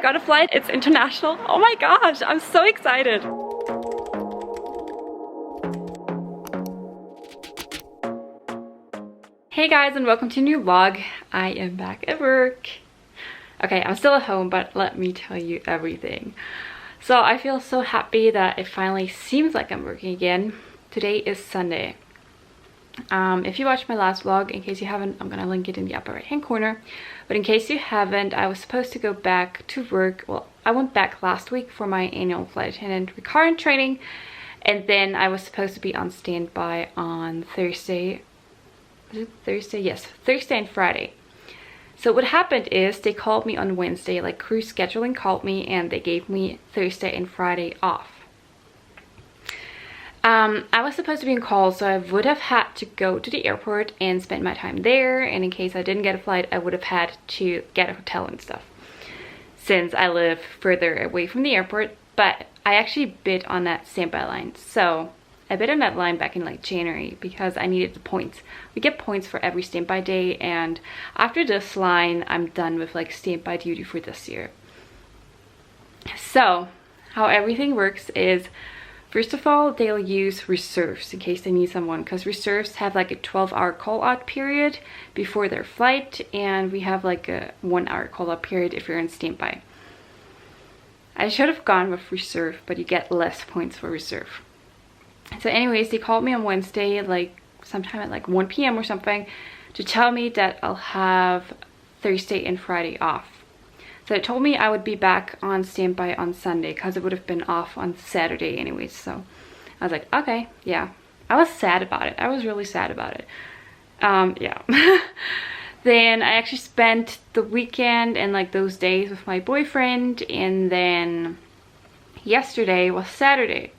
got a flight. It's international. Oh my gosh, I'm so excited. Hey guys, and welcome to a new vlog. I am back at work. Okay, I'm still at home, but let me tell you everything. So I feel so happy that it finally seems like I'm working again. Today is Sunday. If you watched my last vlog, in case you haven't, I'm gonna link it in the upper right hand corner. But in case you haven't, I was supposed to go back to work. Well, I went back last week for my annual flight attendant recurrent training, and then I was supposed to be on standby on Thursday. Was it Thursday? Yes, Thursday and Friday. So what happened is they called me on Wednesday, like crew scheduling called me, and they gave me Thursday and Friday off. I was supposed to be on call, so I would have had to go to the airport and spend my time there, and in case I didn't get a flight, I would have had to get a hotel and stuff, since I live further away from the airport. But I actually bid on that standby line, so I bid on that line back in like January because I needed the points. We get points for every standby day, and after this line, I'm done with like standby duty for this year. So how everything works is, first of all, they'll use reserves in case they need someone, because reserves have like a 12-hour call-out period before their flight, and we have like a 1-hour call-out period if you're in standby. I should have gone with reserve, but you get less points for reserve. So anyways, they called me on Wednesday, like sometime at like 1 p.m. or something, to tell me that I'll have Thursday and Friday off. So they told me I would be back on standby on Sunday because it would have been off on Saturday anyways. So I was like, okay, yeah. I was sad about it. I was really sad about it. Yeah. Then I actually spent the weekend and like those days with my boyfriend, and then yesterday was Saturday.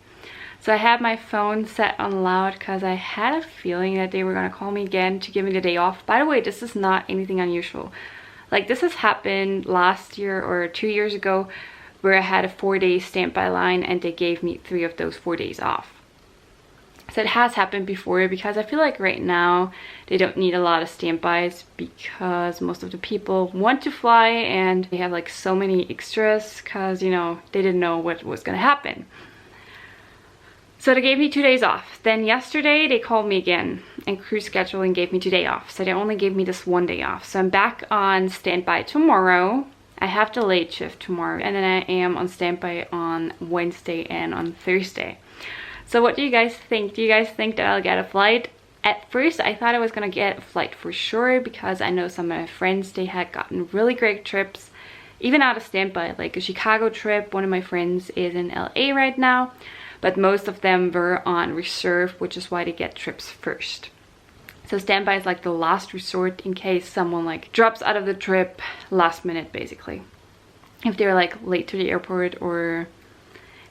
So I had my phone set on loud because I had a feeling that they were going to call me again to give me the day off. By the way, this is not anything unusual. Like, this has happened last year or 2 years ago, where I had a 4-day standby line and they gave me 3 of those 4 days off. So it has happened before, because I feel like right now they don't need a lot of standbys because most of the people want to fly and they have like so many extras because, you know, they didn't know what was going to happen. So they gave me 2 days off. Then yesterday they called me again, and crew scheduling gave me 2 days off. So they only gave me this 1 day off. So I'm back on standby tomorrow. I have the late shift tomorrow, and then I am on standby on Wednesday and on Thursday. So what do you guys think? Do you guys think that I'll get a flight? At first I thought I was gonna get a flight for sure, because I know some of my friends, they had gotten really great trips even out of standby, like a Chicago trip. One of my friends is in LA right now. But most of them were on reserve, which is why they get trips first. So standby is like the last resort in case someone like drops out of the trip last minute, basically. If they're like late to the airport, or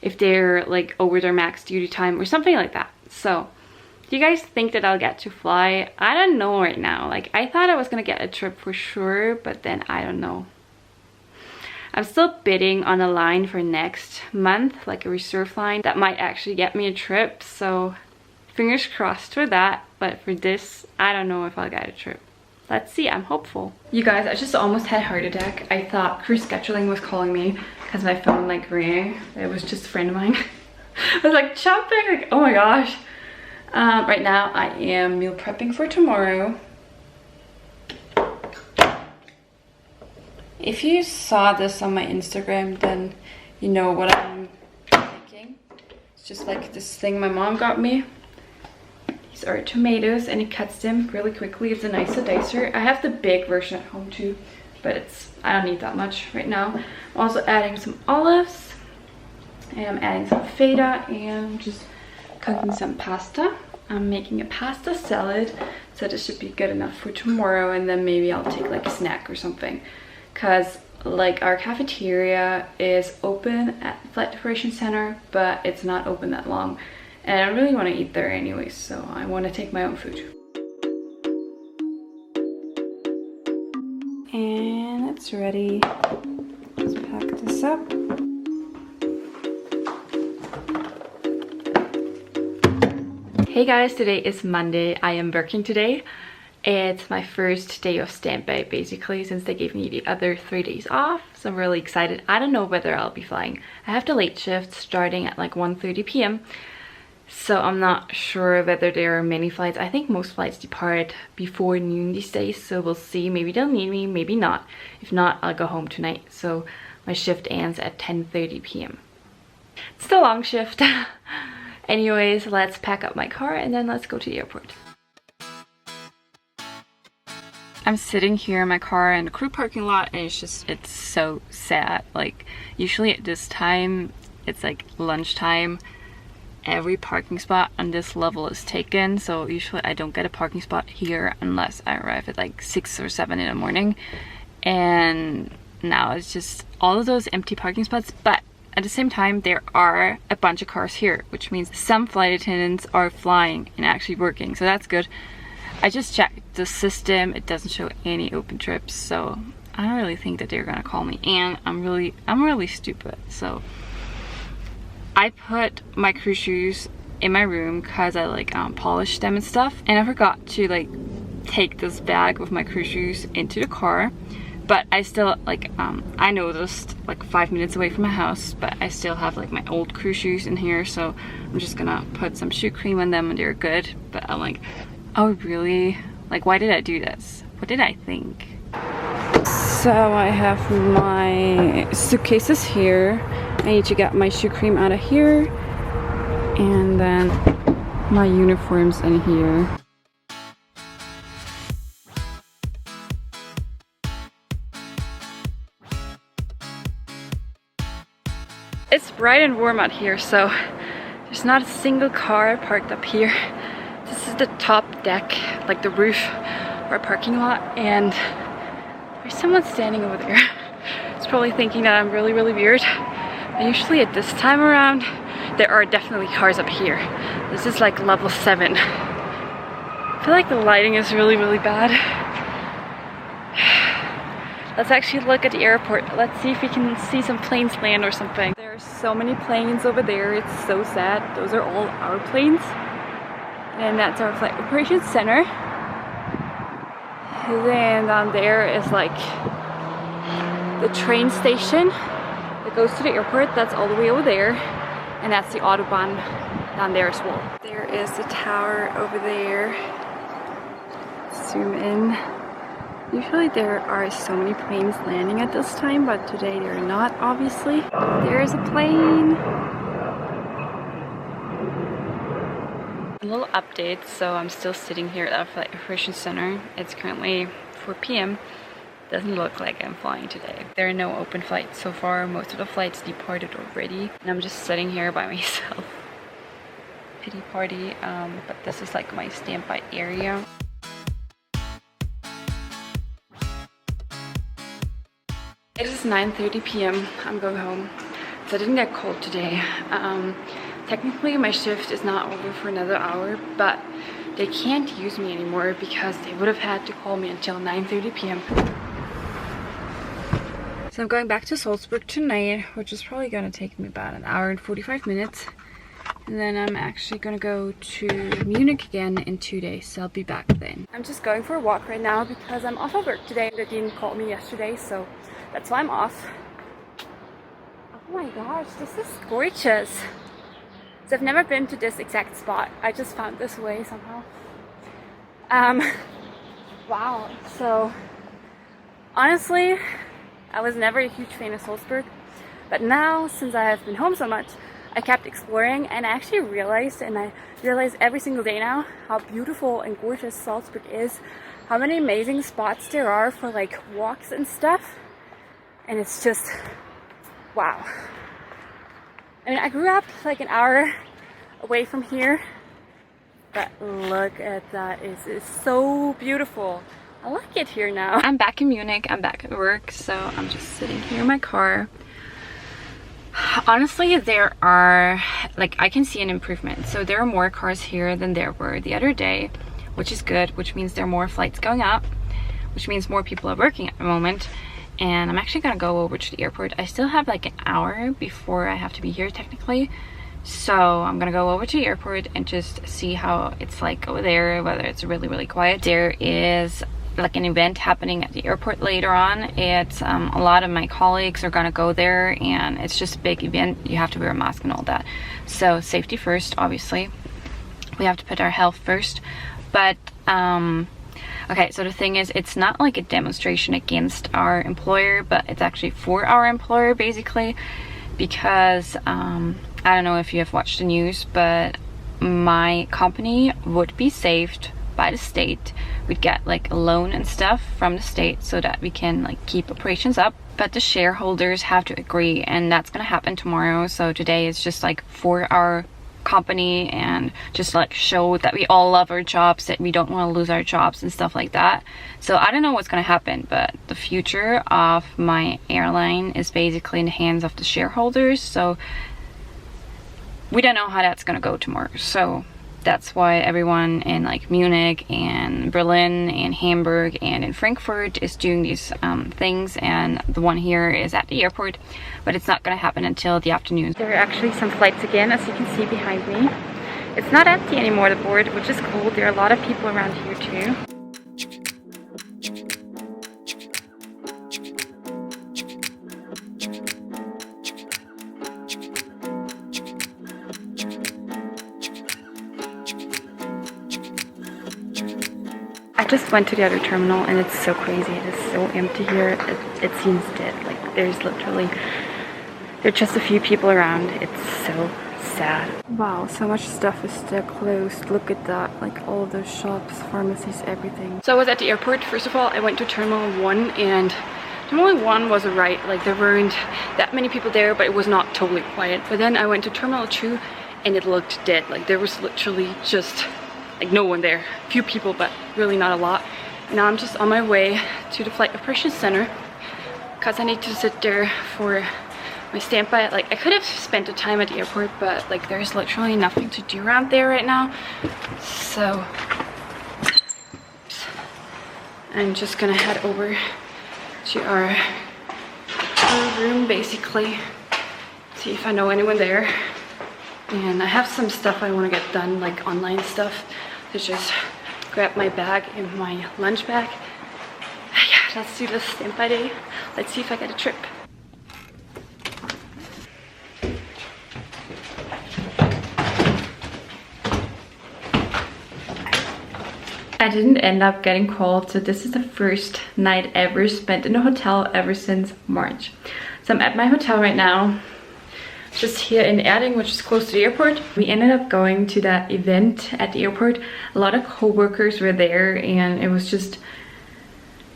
if they're like over their max duty time or something like that. So do you guys think that I'll get to fly? I don't know right now. Like, I thought I was gonna get a trip for sure, but then I don't know. I'm still bidding on a line for next month, like a reserve line that might actually get me a trip, so fingers crossed for that. But for this, I don't know if I'll get a trip. Let's see, I'm hopeful. You guys, I just almost had a heart attack. I thought crew scheduling was calling me because my phone like rang. It was just a friend of mine. I was like jumping, like, oh my gosh. Right now I am meal prepping for tomorrow. If you saw this on my Instagram, then you know what I'm thinking. It's just like this thing my mom got me. These are tomatoes, and it cuts them really quickly. It's a nice dicer. I have the big version at home too, but I don't need that much right now. I'm also adding some olives, and I'm adding some feta, and I'm just cooking some pasta. I'm making a pasta salad, so this should be good enough for tomorrow, and then maybe I'll take like a snack or something. Because like our cafeteria is open at the Flight Preparation Center, but it's not open that long, and I really want to eat there anyways, so I want to take my own food. And it's ready. Just pack this up. Hey guys, today is Monday. I am working today. It's my first day of standby basically, since they gave me the other 3 days off, so I'm really excited. I don't know whether I'll be flying. I have the late shift starting at like 1:30 p.m. so I'm not sure whether there are many flights. I think most flights depart before noon these days, so we'll see. Maybe they'll need me, maybe not. If not, I'll go home tonight. So my shift ends at 10:30 p.m. It's the long shift. Anyways, let's pack up my car and then let's go to the airport. I'm sitting here in my car in the crew parking lot, and it's so sad. Like, usually at this time, it's like lunchtime, every parking spot on this level is taken, so usually I don't get a parking spot here unless I arrive at like 6 or 7 in the morning. And now it's just all of those empty parking spots, but at the same time there are a bunch of cars here, which means some flight attendants are flying and actually working, so that's good. I just checked the system, it doesn't show any open trips, so I don't really think that they're gonna call me. And I'm really stupid, so I put my crew shoes in my room because I like polished them and stuff, and I forgot to like take this bag with my crew shoes into the car. But I still like I noticed like 5 minutes away from my house, but I still have like my old crew shoes in here, so I'm just gonna put some shoe cream on them and they're good. But I'm like, oh really? Like, why did I do this? What did I think? So I have my suitcases here. I need to get my shoe cream out of here, and then my uniforms in here. It's bright and warm out here, so there's not a single car parked up here. This is the top deck, like the roof of our parking lot, and there's someone standing over there. It's probably thinking that I'm really weird. And usually at this time around, there are definitely cars up here. This is like level 7. I feel like the lighting is really bad. Let's actually look at the airport. Let's see if we can see some planes land or something. There's so many planes over there, it's so sad. Those are all our planes. And that's our flight operations center. Then down there is like the train station that goes to the airport. That's all the way over there. And that's the Autobahn down there as well. There is the tower over there. Zoom in. Usually there are so many planes landing at this time, but today they're not, obviously. There is a plane. A little update, so I'm still sitting here at our flight operations center. It's currently 4 p.m. Doesn't look like I'm flying today. There are no open flights so far. Most of the flights departed already, and I'm just sitting here by myself. Pity party, but this is like my standby area. It is 9:30 p.m. I'm going home. So I didn't get cold today. Technically my shift is not over for another hour, but they can't use me anymore because they would have had to call me until 9:30 p.m. So I'm going back to Salzburg tonight, which is probably gonna take me about an hour and 45 minutes. And then I'm actually gonna go to Munich again in 2 days, so I'll be back then. I'm just going for a walk right now because I'm off of work today. They didn't call me yesterday, so that's why I'm off. Oh my gosh, this is gorgeous. So I've never been to this exact spot. I just found this way somehow. Wow. So honestly, I was never a huge fan of Salzburg, but now since I have been home so much, I kept exploring, and I actually realized, and I realize every single day now, how beautiful and gorgeous Salzburg is, how many amazing spots there are for like walks and stuff, and it's just wow. I mean, I grew up like an hour away from here, but look at that. It's so beautiful. I like it here now. I'm back in Munich, I'm back at work, so I'm just sitting here in my car. Honestly, there are, like, I can see an improvement. So there are more cars here than there were the other day, which is good, which means there are more flights going out, which means more people are working at the moment. And I'm actually gonna go over to the airport. I still have like an hour before I have to be here technically, So I'm gonna go over to the airport and just see how it's like over there, whether it's really, really quiet. There is like an event happening at the airport later on. It's a lot of my colleagues are gonna go there, and it's just a big event. You have to wear a mask and all that. So safety first, obviously. We have to put our health first. But okay, so the thing is, it's not like a demonstration against our employer, but it's actually for our employer basically, because I don't know if you have watched the news, but my company would be saved by the state. We'd get like a loan and stuff from the state so that we can like keep operations up, but the shareholders have to agree, and that's gonna happen tomorrow. So today is just like for our company and just like show that we all love our jobs, that we don't want to lose our jobs and stuff like that. So I don't know what's gonna happen, but the future of my airline is basically in the hands of the shareholders, so we don't know how that's gonna go tomorrow. So that's why everyone in like Munich and Berlin and Hamburg and in Frankfurt is doing these things, and the one here is at the airport, but it's not going to happen until the afternoon. There are actually some flights again, as you can see behind me. It's not empty anymore, the board, which is cool. There are a lot of people around here too. I just went to the other terminal and it's so crazy. It is so empty here. It seems dead. Like there's just a few people around. It's so sad. Wow, so much stuff is still closed. Look at that. Like all of those shops, pharmacies, everything. So I was at the airport. First of all, I went to Terminal 1, and Terminal 1 was alright. Like there weren't that many people there, but it was not totally quiet. But then I went to Terminal 2 and it looked dead. Like there was literally just like no one there. A few people, but really not a lot. Now I'm just on my way to the Flight Operations Center because I need to sit there for my standby. Like I could have spent the time at the airport, but like there's literally nothing to do around there right now. So I'm just gonna head over to our room basically, see if I know anyone there. And I have some stuff I want to get done, like online stuff, to just grab my bag and my lunch bag. Yeah, let's do this standby day. Let's see if I get a trip. I didn't end up getting called, so this is the first night ever spent in a hotel ever since March. So I'm at my hotel right now, just here in Erding, which is close to the airport. We ended up going to that event at the airport. A lot of co-workers were there, and it was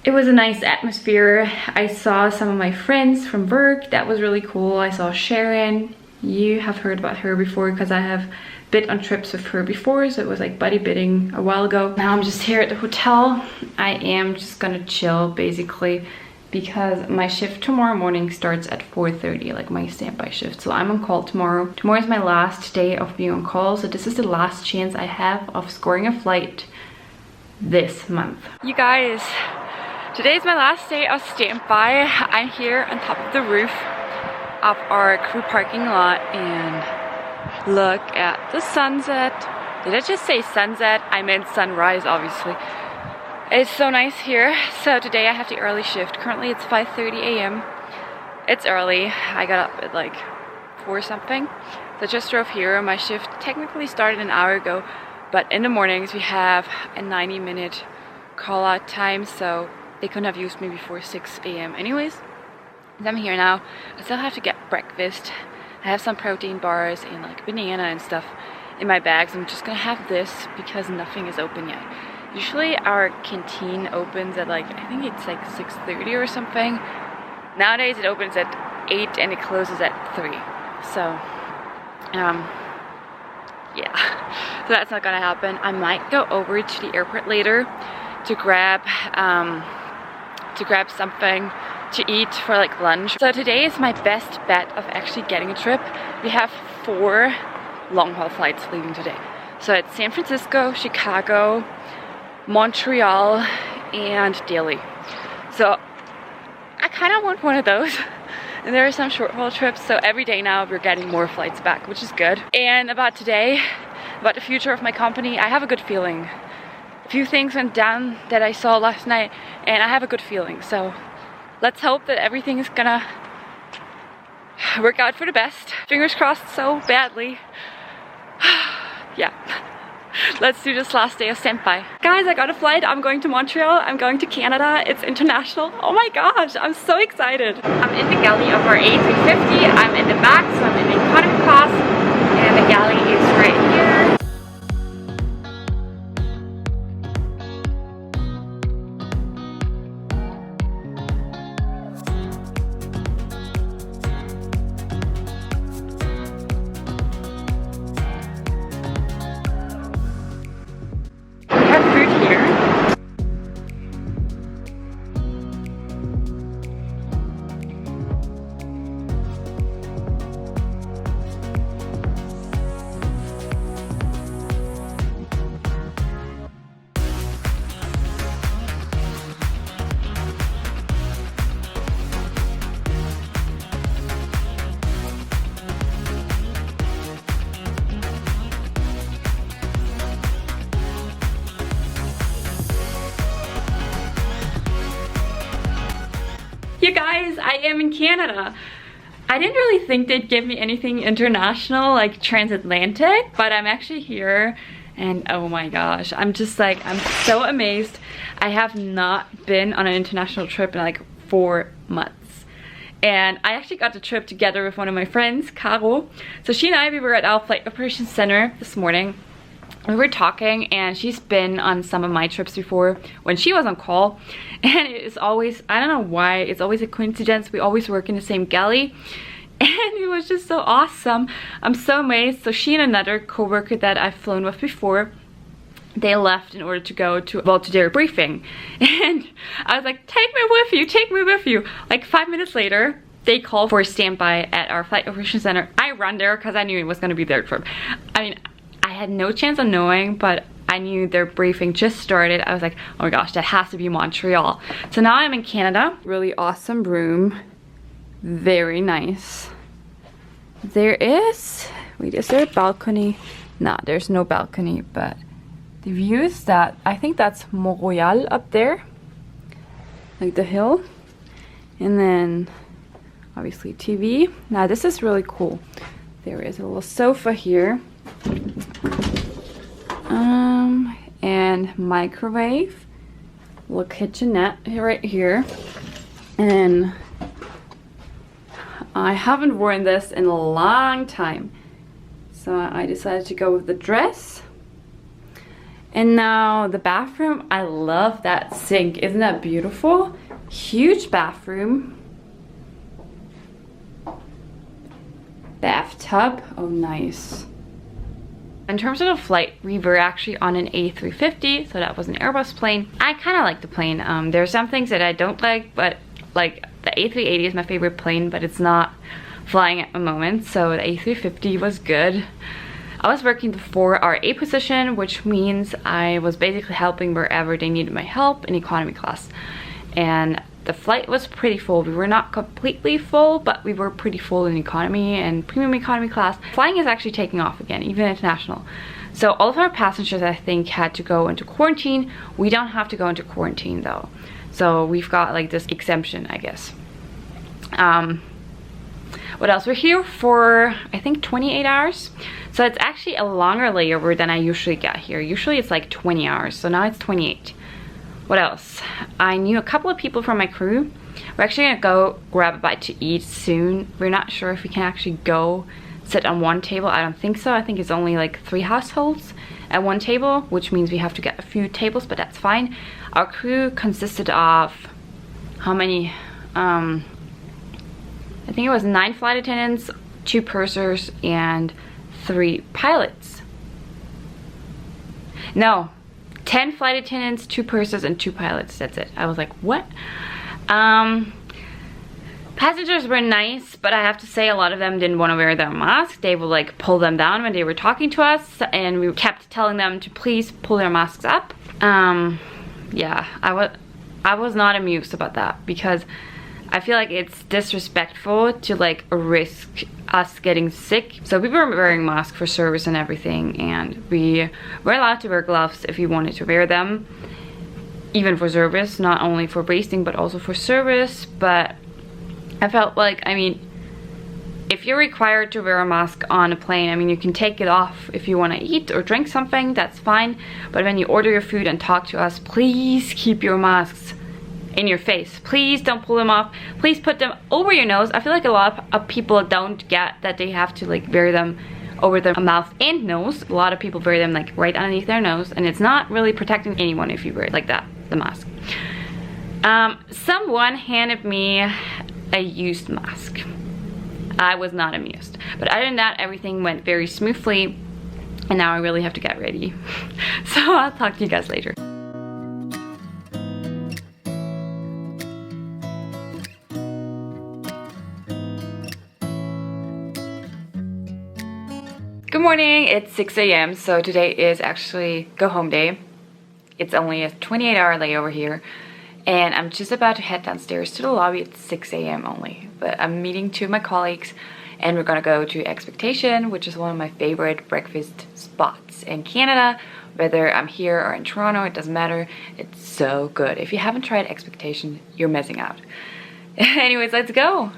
a nice atmosphere. I saw some of my friends from work. That was really cool. I saw Sharon. You have heard about her before because I have bid on trips with her before, so it was like buddy bidding a while ago. Now I'm just here at the hotel. I am just gonna chill basically, because my shift tomorrow morning starts at 4:30, like my standby shift. So I'm on call tomorrow. Tomorrow is my last day of being on call, so this is the last chance I have of scoring a flight this month. You guys, today is my last day of standby. I'm here on top of the roof of our crew parking lot, and look at the sunset. Did I just say sunset? I meant sunrise, obviously. It's so nice here. So today I have the early shift. Currently it's 5:30 a.m. It's early. I got up at like 4 something. So I just drove here. My shift technically started an hour ago, but in the mornings we have a 90-minute call out time, so they couldn't have used me before 6 a.m. anyways. And I'm here now. I still have to get breakfast. I have some protein bars and like banana and stuff in my bags. I'm just gonna have this because nothing is open yet. Usually our canteen opens at like, I think it's like 6:30 or something. Nowadays it opens at 8 and it closes at 3. So, yeah, so that's not gonna happen. I might go over to the airport later to grab something to eat for like lunch. So today is my best bet of actually getting a trip. We have 4 long-haul flights leaving today. So it's San Francisco, Chicago, Montreal, and Delhi. So I kind of want one of those. And there are some short haul trips, so every day now we're getting more flights back, which is good. And about today, about the future of my company, I have a good feeling. A few things went down that I saw last night, and I have a good feeling. So let's hope that everything is gonna work out for the best. Fingers crossed so badly. Yeah. Let's do this last day of standby. Guys, I got a flight. I'm going to Montreal. I'm going to Canada. It's international. Oh my gosh, I'm so excited. I'm in the galley of our A350. I'm in the back, so I'm in the economy class. And the galley is right here. You guys, I am in Canada. I didn't really think they'd give me anything international like transatlantic, but I'm actually here and oh my gosh, I'm just like, I'm so amazed. I have not been on an international trip in like 4 months. And I actually got the trip together with one of my friends, Caro. So she and I, we were at our flight operations center this morning. We were talking and she's been on some of my trips before when she was on call, and it is always, I don't know why, it's always a coincidence, we always work in the same galley, and it was just so awesome. I'm so amazed. So she and another co-worker that I've flown with before, they left in order to go to, well, to their briefing, and I was like, take me with you. Like 5 minutes later, they called for a standby at our flight operations center. I run there because I knew it was going to be their trip. I mean, I had no chance of knowing, but I knew their briefing just started. I was like, oh my gosh, that has to be Montreal. So now I'm in Canada. Really awesome room. Very nice. There is, wait, is there a balcony? No, there's no balcony, but the view is that, I think that's Montreal up there. Like the hill. And then, obviously TV. Now this is really cool. There is a little sofa here. And microwave, little kitchenette right here, and I haven't worn this in a long time, so I decided to go with the dress. And now the bathroom, I love that sink. Isn't that beautiful? Huge bathroom. Bathtub, oh nice. In terms of the flight, we were actually on an A350, so that was an Airbus plane. I kind of like the plane. There are some things that I don't like, but like the A380 is my favorite plane, but it's not flying at the moment, so the A350 was good. I was working the 4 RA position, which means I was basically helping wherever they needed my help in economy class. And the flight was pretty full. We were not completely full, but we were pretty full in economy and premium economy class. Flying is actually taking off again, even international. So all of our passengers, I think, had to go into quarantine. We don't have to go into quarantine though. So we've got like this exemption, I guess. What else? We're here for, I think, 28 hours. So it's actually a longer layover than I usually get here. Usually it's like 20 hours, so now it's 28. What else? I knew a couple of people from my crew. We're actually gonna go grab a bite to eat soon. We're not sure if we can actually go sit on one table. I don't think so. I think it's only like 3 households at one table, which means we have to get a few tables, but that's fine. Our crew consisted of how many? I think it was 9 flight attendants, 2 pursers, and 3 pilots. No. 10 flight attendants, 2 pursers, and 2 pilots. That's it. I was like, what? Passengers were nice, but I have to say a lot of them didn't want to wear their masks. They would like pull them down when they were talking to us, and we kept telling them to please pull their masks up. Yeah, I was not amused about that, because I feel like it's disrespectful to like risk us getting sick. So we were wearing masks for service and everything, and we were allowed to wear gloves if we wanted to wear them, even for service, not only for wasting but also for service. But I felt like, I mean, if you're required to wear a mask on a plane, I mean, you can take it off if you want to eat or drink something, that's fine. But when you order your food and talk to us, please keep your masks in your face. Please don't pull them off. Please put them over your nose. I feel like a lot of people don't get that they have to like wear them over their mouth and nose. A lot of people wear them like right underneath their nose, and it's not really protecting anyone if you wear it like that, the mask. Someone handed me a used mask. I was not amused. But other than that, everything went very smoothly, and now I really have to get ready. So I'll talk to you guys later. Good morning, it's 6 a.m. So today is actually go home day. It's only a 28-hour layover here. And I'm just about to head downstairs to the lobby at 6 a.m. only. But I'm meeting two of my colleagues, and we're gonna go to Expectation, which is one of my favorite breakfast spots in Canada. Whether I'm here or in Toronto, it doesn't matter. It's so good. If you haven't tried Expectation, you're missing out. Anyways, let's go.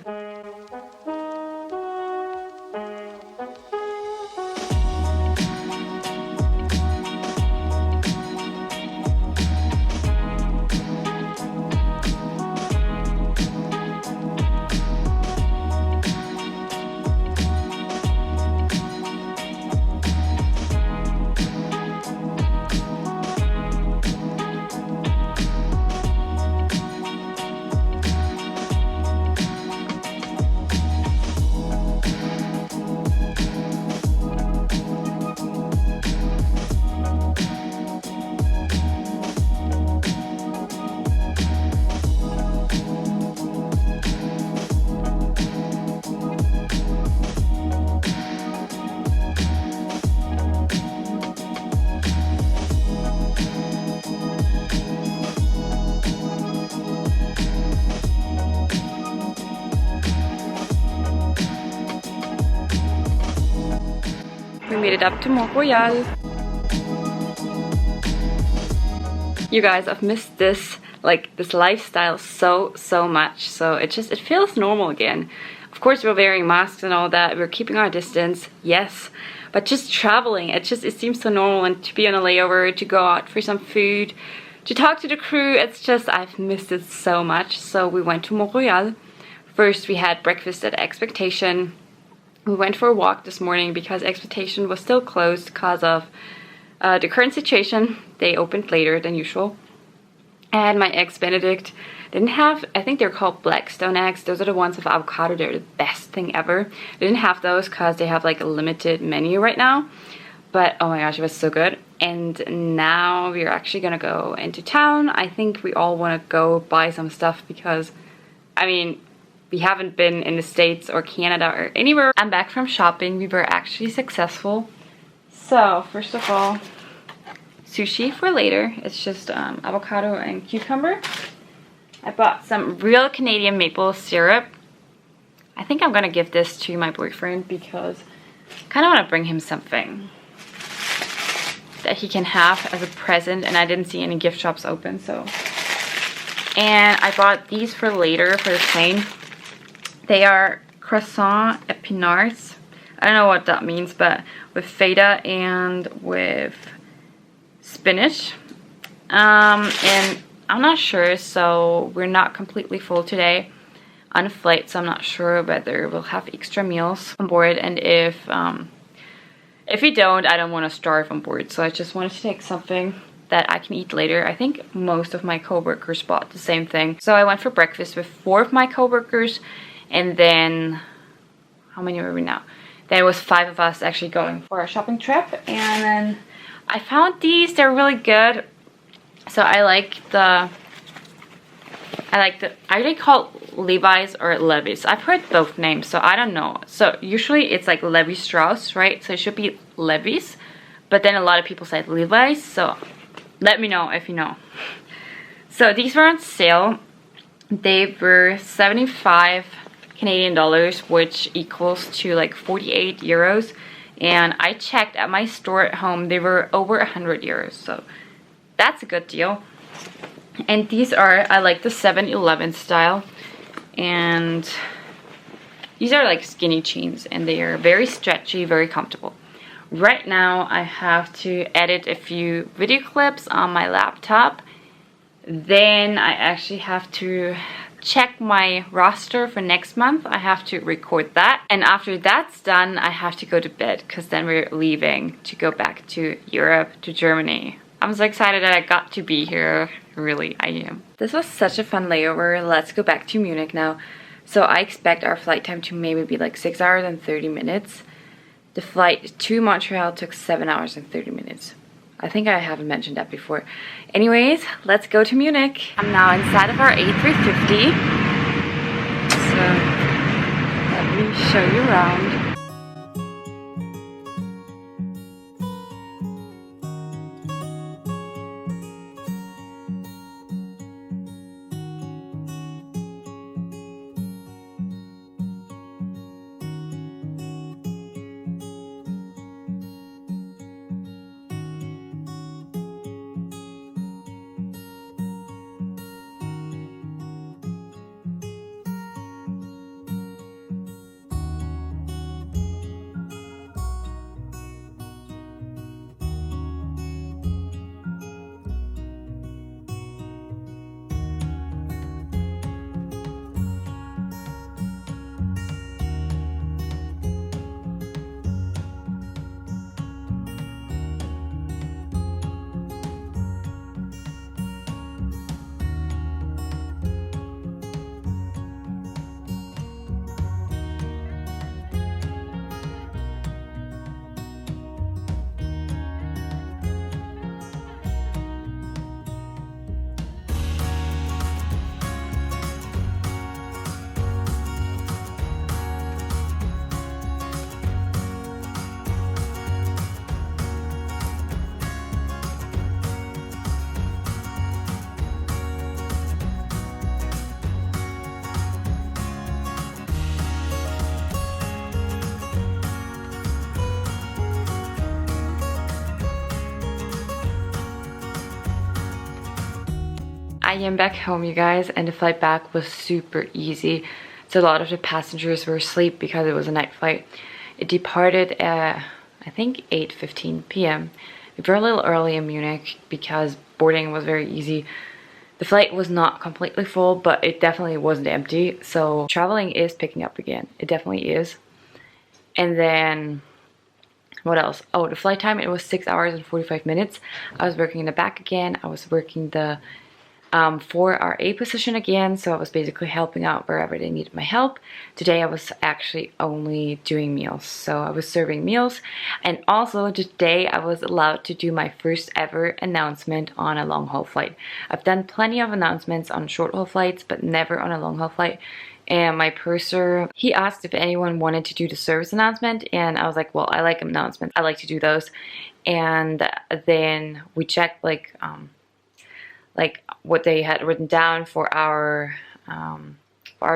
We made it up to Montreal. You guys, I've missed this lifestyle so much. So it feels normal again. Of course, we're wearing masks and all that. We're keeping our distance, yes. But just traveling, it seems so normal, and to be on a layover, to go out for some food, to talk to the crew, I've missed it so much. So we went to Montreal. First, we had breakfast at Expectation. We went for a walk this morning because Expectation was still closed because of the current situation. They opened later than usual. And my eggs Benedict didn't have, I think they're called Blackstone eggs. Those are the ones with avocado. They're the best thing ever. They didn't have those because they have like a limited menu right now. But oh my gosh, it was so good. And now we're actually gonna go into town. I think we all wanna go buy some stuff because, I mean, we haven't been in the States or Canada or anywhere. I'm back from shopping. We were actually successful. So, first of all, sushi for later. It's just avocado and cucumber. I bought some real Canadian maple syrup. I think I'm gonna give this to my boyfriend because I kind of want to bring him something that he can have as a present, and I didn't see any gift shops open, so. And I bought these for later for the plane. They are croissant épinards. I don't know what that means, but with feta and with spinach. And I'm not sure, so we're not completely full today on a flight, so I'm not sure whether we'll have extra meals on board. And if we don't, I don't want to starve on board, so I just wanted to take something that I can eat later. I think most of my coworkers bought the same thing. So I went for breakfast with 4 of my coworkers. And then, how many were we now? Then it was 5 of us actually going for a shopping trip. And then I found these, they're really good. So are they called Levi's or Levi's? I've heard both names, so I don't know. So usually it's like Levi Strauss, right? So it should be Levi's. But then a lot of people say Levi's, so let me know if you know. So these were on sale. They were 75 Canadian dollars, which equals to like 48 euros. And I checked at my store at home, they were over 100 euros. So that's a good deal. And these are, I like the 7-Eleven style. And these are like skinny jeans, and they are very stretchy, very comfortable. Right now I have to edit a few video clips on my laptop. Then I actually have to check my roster for next month. I have to record that. And after that's done, I have to go to bed because then we're leaving to go back to Europe, to Germany. I'm so excited that I got to be here. Really, I am. This was such a fun layover. Let's go back to Munich now. So I expect our flight time to maybe be like 6 hours and 30 minutes. The flight to Montreal took 7 hours and 30 minutes. I think I haven't mentioned that before. Anyways, let's go to Munich. I'm now inside of our A350. So let me show you around. I am back home, you guys, and the flight back was super easy. So a lot of the passengers were asleep because it was a night flight. It departed at, I think, 8:15 p.m. We were a little early in Munich because boarding was very easy. The flight was not completely full, but it definitely wasn't empty. So traveling is picking up again. It definitely is. And then what else? Oh, the flight time, it was 6 hours and 45 minutes. I was working in the back again. I was working the 4RA position again, so I was basically helping out wherever they needed my help. Today I was actually only doing meals, so I was serving meals. And also today I was allowed to do my first ever announcement on a long haul flight. I've done plenty of announcements on short haul flights, but never on a long haul flight. And my purser, he asked if anyone wanted to do the service announcement, and I was like, well, I like announcements, I like to do those. And then we checked like what they had written down for our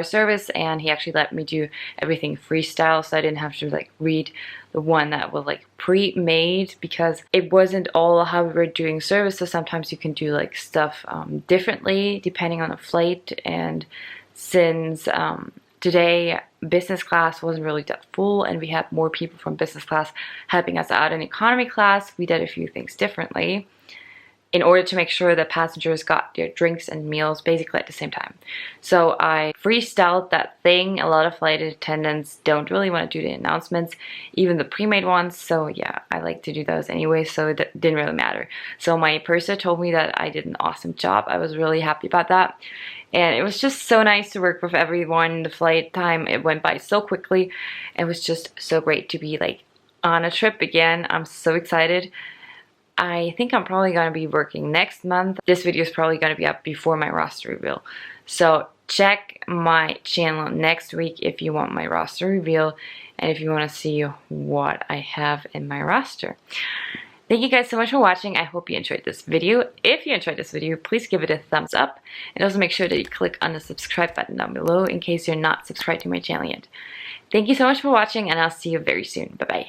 service, and he actually let me do everything freestyle, so I didn't have to like read the one that was like pre-made, because it wasn't all how we were doing service. So sometimes you can do like stuff differently depending on the flight. And since today business class wasn't really that full and we had more people from business class helping us out in economy class, we did a few things differently in order to make sure that passengers got their drinks and meals basically at the same time. So I freestyled that thing. A lot of flight attendants don't really want to do the announcements, even the pre-made ones. So yeah, I like to do those anyway, so it didn't really matter. So my purser told me that I did an awesome job. I was really happy about that. And it was just so nice to work with everyone. The flight time, it went by so quickly. It was just so great to be like on a trip again. I'm so excited. I think I'm probably going to be working next month. This video is probably going to be up before my roster reveal. So check my channel next week if you want my roster reveal and if you want to see what I have in my roster. Thank you guys so much for watching. I hope you enjoyed this video. If you enjoyed this video, please give it a thumbs up. And also make sure that you click on the subscribe button down below in case you're not subscribed to my channel yet. Thank you so much for watching, and I'll see you very soon. Bye-bye.